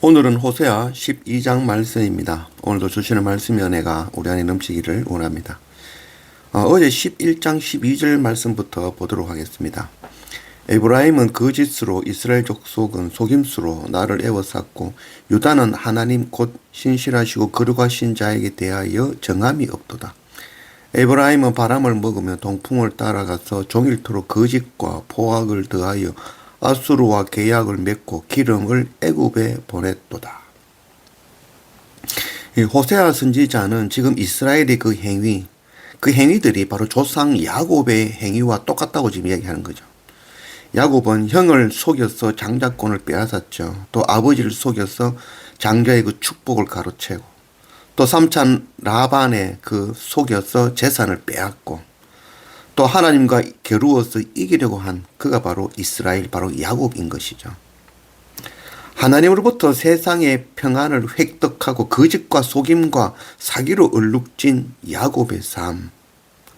오늘은 호세아 12장 말씀입니다. 오늘도 주시는 말씀의 은혜가 우리 안에 넘치기를 원합니다. 어제 11장 12절 말씀부터 보도록 하겠습니다. 에브라임은 거짓으로 이스라엘 족속은 속임수로 나를 애워쌌고 유다는 하나님 곧 신실하시고 거룩하신 자에게 대하여 정함이 없도다. 에브라임은 바람을 먹으며 동풍을 따라가서 종일토록 거짓과 포악을 더하여 아수르와 계약을 맺고 기름을 애굽에 보냈도다. 호세아 선지자는 지금 이스라엘의 그 행위들이 바로 조상 야곱의 행위와 똑같다고 지금 이야기하는 거죠. 야곱은 형을 속여서 장자권을 빼앗았죠. 또 아버지를 속여서 장자의 그 축복을 가로채고, 또 삼촌 라반의 그 속여서 재산을 빼앗고, 또 하나님과 겨루어서 이기려고 한 그가 바로 이스라엘, 바로 야곱인 것이죠. 하나님으로부터 세상의 평안을 획득하고 거짓과 속임과 사기로 얼룩진 야곱의 삶,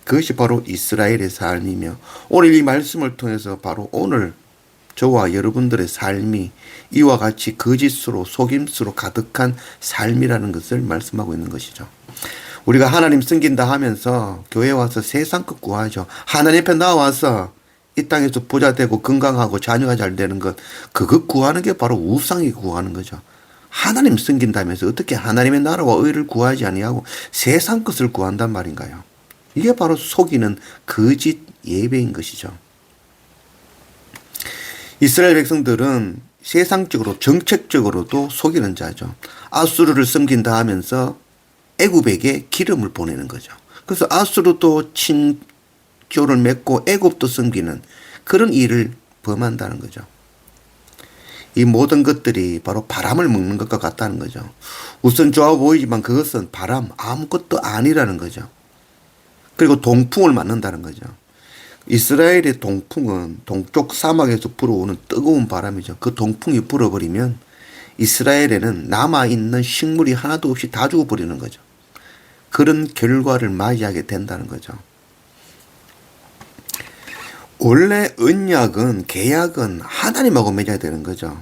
그것이 바로 이스라엘의 삶이며, 오늘 이 말씀을 통해서 바로 오늘 저와 여러분들의 삶이 이와 같이 거짓으로 속임수로 가득한 삶이라는 것을 말씀하고 있는 것이죠. 우리가 하나님 섬긴다 하면서 교회 와서 세상 것 구하죠. 하나님 앞에 나와서 이 땅에서 부자 되고 건강하고 자녀가 잘 되는 것, 그것 구하는 게 바로 우상이 구하는 거죠. 하나님 섬긴다면서 어떻게 하나님의 나라와 의를 구하지 아니하고 세상 것을 구한단 말인가요? 이게 바로 속이는 거짓 예배인 것이죠. 이스라엘 백성들은 세상적으로 정책적으로도 속이는 자죠. 아수르를 섬긴다 하면서 애굽에게 기름을 보내는 거죠. 그래서 아수르도 친교를 맺고 애굽도 섬기는 그런 일을 범한다는 거죠. 이 모든 것들이 바로 바람을 먹는 것과 같다는 거죠. 우선 좋아 보이지만 그것은 바람, 아무것도 아니라는 거죠. 그리고 동풍을 맞는다는 거죠. 이스라엘의 동풍은 동쪽 사막에서 불어오는 뜨거운 바람이죠. 그 동풍이 불어버리면 이스라엘에는 남아있는 식물이 하나도 없이 다 죽어버리는 거죠. 그런 결과를 맞이하게 된다는 거죠. 원래 언약은, 계약은 하나님하고 맺어야 되는 거죠.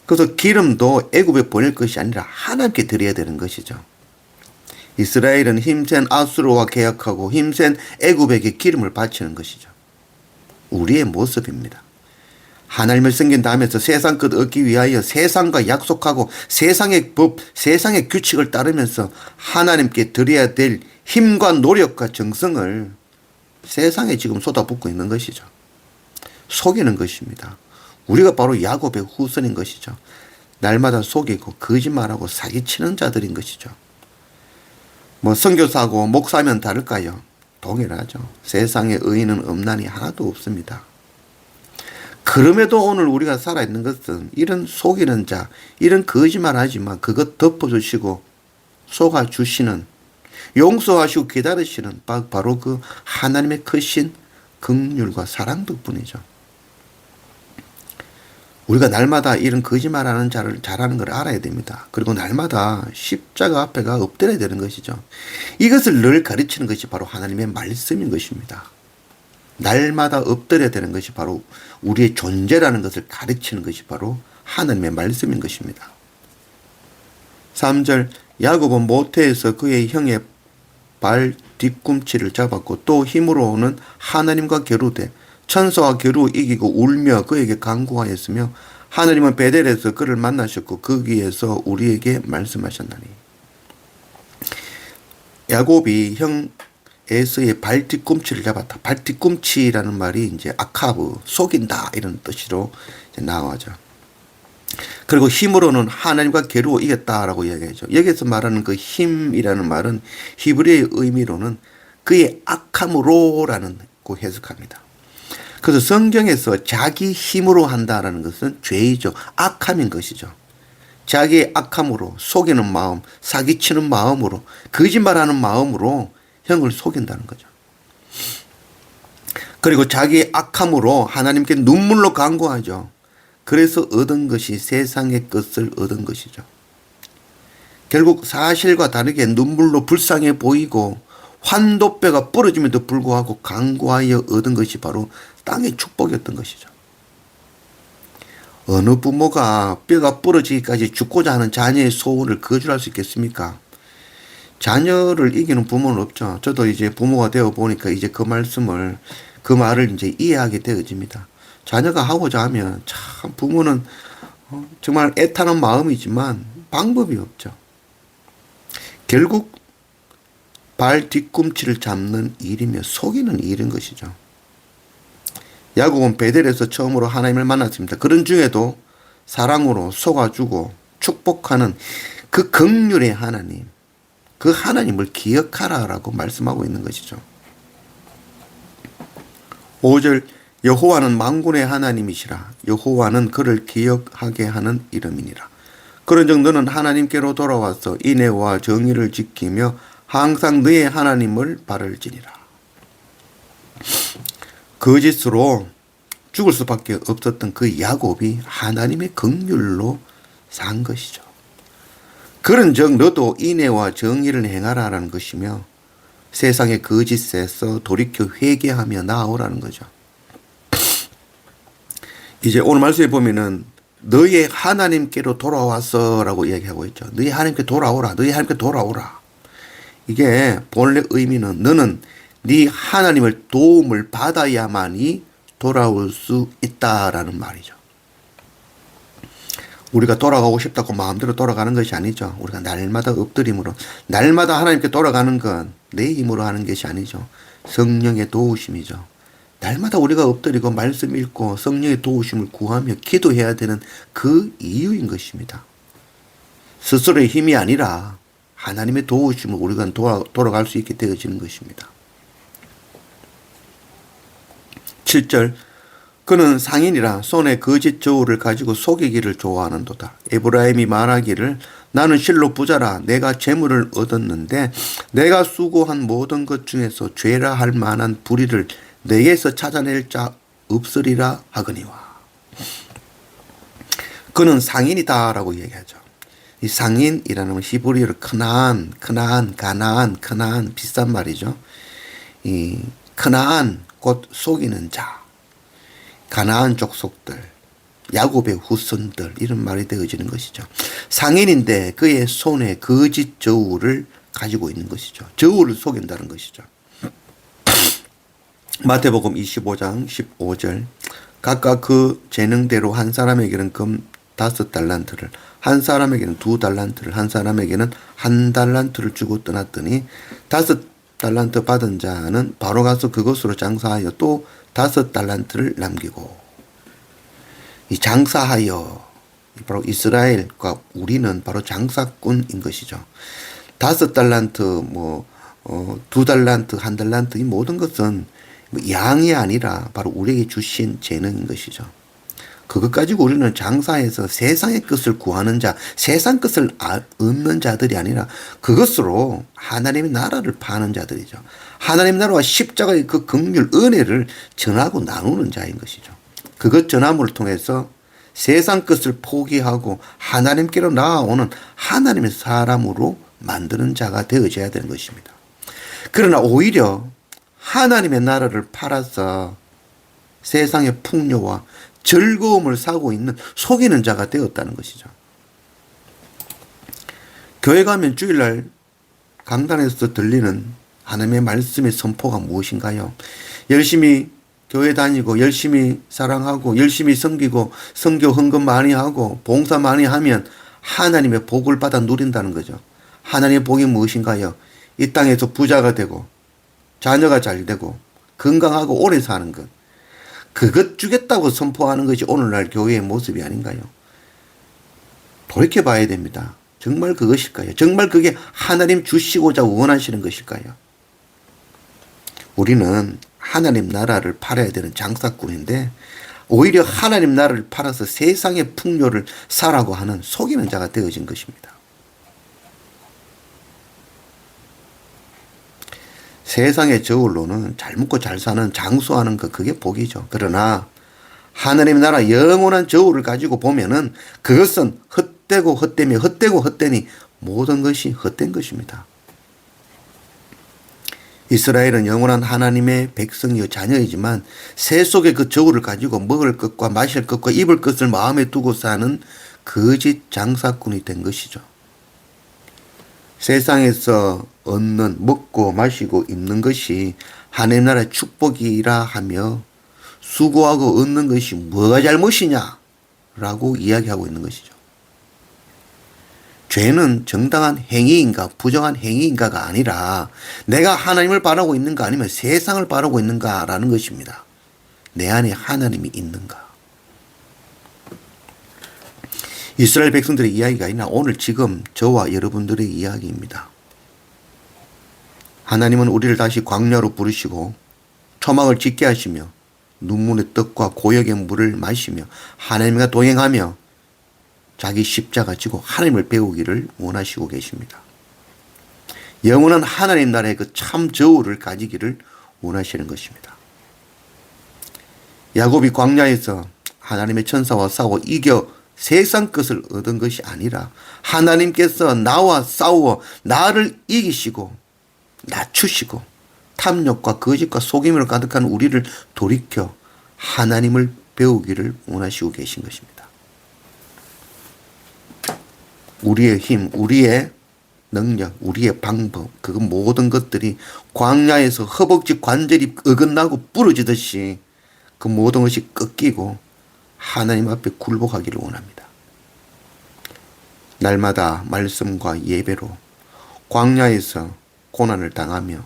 그래서 기름도 애굽에 보낼 것이 아니라 하나님께 드려야 되는 것이죠. 이스라엘은 힘센 아수르와 계약하고 힘센 애굽에게 기름을 바치는 것이죠. 우리의 모습입니다. 하나님을 섬긴다 하면서 세상 것 얻기 위하여 세상과 약속하고 세상의 법, 세상의 규칙을 따르면서 하나님께 드려야 될 힘과 노력과 정성을 세상에 지금 쏟아붓고 있는 것이죠. 속이는 것입니다. 우리가 바로 야곱의 후손인 것이죠. 날마다 속이고 거짓말하고 사기치는 자들인 것이죠. 선교사고 목사면 다를까요? 동일하죠. 세상에 의인은 없나니 하나도 없습니다. 그럼에도 오늘 우리가 살아있는 것은 이런 속이는 자, 이런 거짓말 하지만 그것 덮어주시고 속아주시는, 용서하시고 기다리시는 바로 그 하나님의 크신 긍휼과 사랑 덕분이죠. 우리가 날마다 이런 거짓말하는 자를 잘하는 걸 알아야 됩니다. 그리고 날마다 십자가 앞에가 엎드려야 되는 것이죠. 이것을 늘 가르치는 것이 바로 하나님의 말씀인 것입니다. 날마다 엎드려야 되는 것이 바로 우리의 존재라는 것을 가르치는 것이 바로 하나님의 말씀인 것입니다. 3절, 야곱은 모태에서 그의 형의 발 뒤꿈치를 잡았고 또 힘으로는 하나님과 겨루되 천사와 겨루 이기고 울며 그에게 간구하였으며 하나님은 베델에서 그를 만나셨고 거기에서 우리에게 말씀하셨나니. 야곱이 형 에서의 발 뒤꿈치를 잡았다. 발 뒤꿈치라는 말이 이제 아카브, 속인다 이런 뜻으로 나와죠. 그리고 힘으로는 하나님과 겨루어 이겼다라고 이야기하죠. 여기서 말하는 그 힘이라는 말은 히브리의 의미로는 그의 악함으로라는 거 해석합니다. 그래서 성경에서 자기 힘으로 한다라는 것은 죄이죠. 악함인 것이죠. 자기의 악함으로, 속이는 마음, 사기치는 마음으로, 거짓말하는 마음으로 형을 속인다는 거죠. 그리고 자기의 악함으로 하나님께 눈물로 간구하죠. 그래서 얻은 것이 세상의 것을 얻은 것이죠. 결국 사실과 다르게 눈물로 불쌍해 보이고 환도뼈가 부러짐에도 불구하고 간구하여 얻은 것이 바로 땅의 축복이었던 것이죠. 어느 부모가 뼈가 부러지기까지 죽고자 하는 자녀의 소원을 거절할 수 있겠습니까? 자녀를 이기는 부모는 없죠. 저도 이제 부모가 되어 보니까 이제 그 말을 이제 이해하게 되어집니다. 자녀가 하고자 하면 참 부모는 정말 애타는 마음이지만 방법이 없죠. 결국 발 뒤꿈치를 잡는 일이며 속이는 일인 것이죠. 야곱은 베델에서 처음으로 하나님을 만났습니다. 그런 중에도 사랑으로 속아주고 축복하는 그 긍휼의 하나님, 그 하나님을 기억하라라고 말씀하고 있는 것이죠. 5절 여호와는 만군의 하나님이시라. 여호와는 그를 기억하게 하는 이름이니라. 그런 정도는 하나님께로 돌아와서 인애와 정의를 지키며 항상 너의 하나님을 바랄지니라. 거짓으로 죽을 수밖에 없었던 그 야곱이 하나님의 긍휼로 산 것이죠. 그런즉 너도 인애와 정의를 행하라라는 것이며 세상의 거짓에서 돌이켜 회개하며 나아오라는 거죠. 이제 오늘 말씀에 보면은 너의 하나님께로 돌아와서라고 이야기하고 있죠. 너의 하나님께 돌아오라. 너의 하나님께 돌아오라. 이게 본래 의미는 너는 네 하나님을 도움을 받아야만이 돌아올 수 있다라는 말이죠. 우리가 돌아가고 싶다고 마음대로 돌아가는 것이 아니죠. 우리가 날마다 엎드림으로 날마다 하나님께 돌아가는 건 내 힘으로 하는 것이 아니죠. 성령의 도우심이죠. 날마다 우리가 엎드리고 말씀 읽고 성령의 도우심을 구하며 기도해야 되는 그 이유인 것입니다. 스스로의 힘이 아니라 하나님의 도우심을 우리가 돌아갈 수 있게 되어지는 것입니다. 7절 그는 상인이라 손에 거짓 저울을 가지고 속이기를 좋아하는도다. 에브라임이 말하기를 나는 실로 부자라 내가 재물을 얻었는데 내가 수고한 모든 것 중에서 죄라 할 만한 불의를 내게서 찾아낼 자 없으리라 하거니와. 그는 상인이다라고 얘기하죠. 이 상인이라는 히브리어로 크나안 비싼 말이죠. 이 크나안 곧 속이는 자, 가나안 족속들, 야곱의 후손들 이런 말이 되어지는 것이죠. 상인인데 그의 손에 거짓 저울을 가지고 있는 것이죠. 저울을 속인다는 것이죠. 마태복음 25장 15절 각각 그 재능대로 한 사람에게는 금 5달란트를 한 사람에게는 2달란트를 한 사람에게는 1달란트를 주고 떠났더니 5달란트 받은 자는 바로 가서 그것으로 장사하여 또 5달란트를 남기고. 이 장사하여 바로 이스라엘과 우리는 바로 장사꾼인 것이죠. 5달란트 2달란트 1달란트 이 모든 것은 양이 아니라 바로 우리에게 주신 재능인 것이죠. 그것 가지고 우리는 장사해서 세상의 것을 구하는 자, 세상 것을 얻는 자들이 아니라 그것으로 하나님의 나라를 파는 자들이죠. 하나님 나라와 십자가의 그 긍휼, 은혜를 전하고 나누는 자인 것이죠. 그것 전함을 통해서 세상 것을 포기하고 하나님께로 나아오는 하나님의 사람으로 만드는 자가 되어져야 되는 것입니다. 그러나 오히려 하나님의 나라를 팔아서 세상의 풍요와 즐거움을 사고 있는 속이는 자가 되었다는 것이죠. 교회 가면 주일날 강단에서 들리는 하나님의 말씀의 선포가 무엇인가요? 열심히 교회 다니고 열심히 사랑하고 열심히 섬기고 선교 헌금 많이 하고 봉사 많이 하면 하나님의 복을 받아 누린다는 거죠. 하나님의 복이 무엇인가요? 이 땅에서 부자가 되고 자녀가 잘 되고 건강하고 오래 사는 것. 그것 주겠다고 선포하는 것이 오늘날 교회의 모습이 아닌가요? 돌이켜봐야 됩니다. 정말 그것일까요? 정말 그게 하나님 주시고자 원하시는 것일까요? 우리는 하나님 나라를 팔아야 되는 장사꾼인데 오히려 하나님 나라를 팔아서 세상의 풍요를 사라고 하는 속이는 자가 되어진 것입니다. 세상의 저울로는 잘 먹고 잘 사는 장수하는 것 그게 복이죠. 그러나 하나님 나라 영원한 저울을 가지고 보면은 그것은 헛되고 헛되며 헛되고 헛되니 모든 것이 헛된 것입니다. 이스라엘은 영원한 하나님의 백성이요 자녀이지만 새 속에 그 저울을 가지고 먹을 것과 마실 것과 입을 것을 마음에 두고 사는 거짓 장사꾼이 된 것이죠. 세상에서 얻는 먹고 마시고 입는 것이 하나님 나라의 축복이라 하며 수고하고 얻는 것이 뭐가 잘못이냐 라고 이야기하고 있는 것이죠. 죄는 정당한 행위인가 부정한 행위인가가 아니라 내가 하나님을 바라고 있는가 아니면 세상을 바라고 있는가라는 것입니다. 내 안에 하나님이 있는가. 이스라엘 백성들의 이야기가 아니라 오늘 지금 저와 여러분들의 이야기입니다. 하나님은 우리를 다시 광야로 부르시고 초막을 짓게 하시며 눈물의 떡과 고역의 물을 마시며 하나님과 동행하며 자기 십자가 지고 하나님을 배우기를 원하시고 계십니다. 영원한 하나님 나라의 그 참 저울을 가지기를 원하시는 것입니다. 야곱이 광야에서 하나님의 천사와 싸워 이겨 세상 것을 얻은 것이 아니라 하나님께서 나와 싸워 나를 이기시고 낮추시고 탐욕과 거짓과 속임으로 가득한 우리를 돌이켜 하나님을 배우기를 원하시고 계신 것입니다. 우리의 힘, 우리의 능력, 우리의 방법, 그 모든 것들이 광야에서 허벅지 관절이 어긋나고 부러지듯이 그 모든 것이 꺾이고 하나님 앞에 굴복하기를 원합니다. 날마다 말씀과 예배로 광야에서 고난을 당하며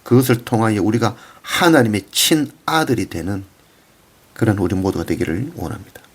그것을 통하여 우리가 하나님의 친아들이 되는 그런 우리 모두가 되기를 원합니다.